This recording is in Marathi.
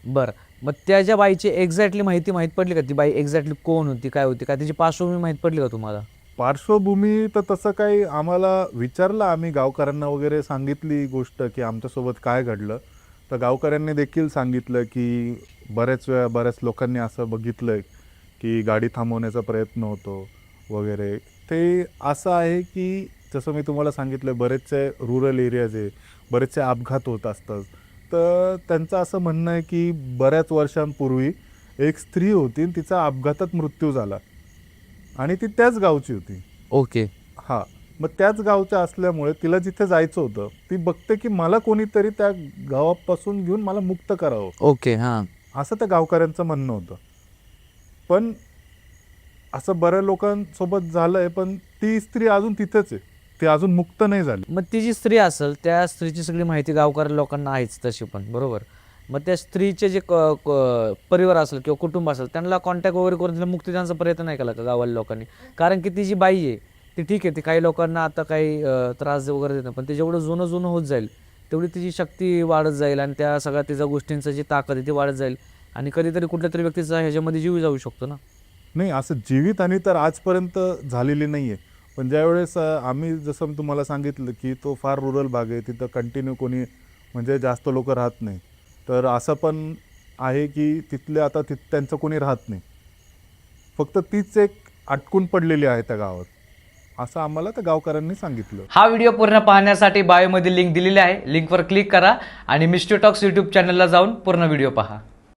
बरं. मग त्या ज्या बाईची एक्झॅक्टली माहिती माहीत पडली का? ती बाई एक्झॅक्टली कोण होती, काय होती? काय तिची पार्श्वभूमी माहीत पडली का तुम्हाला? पार्श्वभूमी तर तसं काही आम्हाला विचारलं, आम्ही गावकऱ्यांना वगैरे सांगितली गोष्ट, की आमच्यासोबत काय घडलं. तर गावकऱ्यांनी देखील सांगितलं, की बऱ्याच वेळा बऱ्याच लोकांनी असं बघितलं, की गाडी थांबवण्याचा प्रयत्न होतो वगैरे. ते असं आहे, की जसं मी तुम्हाला सांगितलं बरेचसे रुरल एरियाज आहे, बरेचसे अपघात होत असतात. तर त्यांचं असं म्हणणं आहे, की बऱ्याच वर्षांपूर्वी एक स्त्री होती आणि तिचा अपघातात मृत्यू झाला आणि ती त्याच गावची होती. ओके. हां. मग त्याच गावच्या असल्यामुळे तिला जिथे जायचं होतं, ती बघते की मला कोणीतरी त्या गावापासून घेऊन मला मुक्त करावं, ओके. हां. असं त्या गावकऱ्यांचं म्हणणं होतं. पण असं बऱ्याच लोकांसोबत झालंय, पण ती स्त्री अजून तिथेच आहे. ती अजून मुक्त नाही झाली. मग ती जी स्त्री असेल, त्या स्त्रीची सगळी माहिती गावकऱ्या लोकांना आहेच तशी पण, बरोबर. मग त्या स्त्रीचे जे परिवार असेल किंवा कुटुंब असेल, त्यांना कॉन्टॅक्ट वगैरे करून तिला मुक्ती देण्याचा प्रयत्न नाही केला का गावाल्या लोकांनी? कारण की ती जी बाई आहे, ती ठीक आहे, ती काही लोकांना आता काही त्रास वगैरे देत नाही. पण ते जेवढं जुनं होत जाईल, तेवढी तिची शक्ती वाढत जाईल आणि त्या सगळ्या तिच्या गोष्टींचं जी ताकद आहे ती वाढत जाईल आणि कधीतरी कुठल्यातरी व्यक्तीचा ह्याच्यामध्ये जीव जाऊ शकतो ना. नाही, असं जीवितहानी तर आजपर्यंत झालेली नाही आहे. पण ज्यावेळेस आम्ही जसं मी तुम्हाला सांगितलं, की तो फार रुरल भाग आहे. तिथं कंटिन्यू कोणी म्हणजे जास्त लोकं राहत नाही. तर असं पण आहे, की तिथले आता त्यांचं कोणी राहत नाही. फक्त तीच एक अटकून पडलेली आहे त्या गावात. असं आम्हाला त्या गावकऱ्यांनी सांगितलं. हा व्हिडिओ पूर्ण पाहण्यासाठी बायोमध्ये लिंक दिलेली आहे. लिंकवर क्लिक करा आणि मिस्टर टॉक्स यूट्यूब चॅनलला जाऊन पूर्ण व्हिडिओ पहा.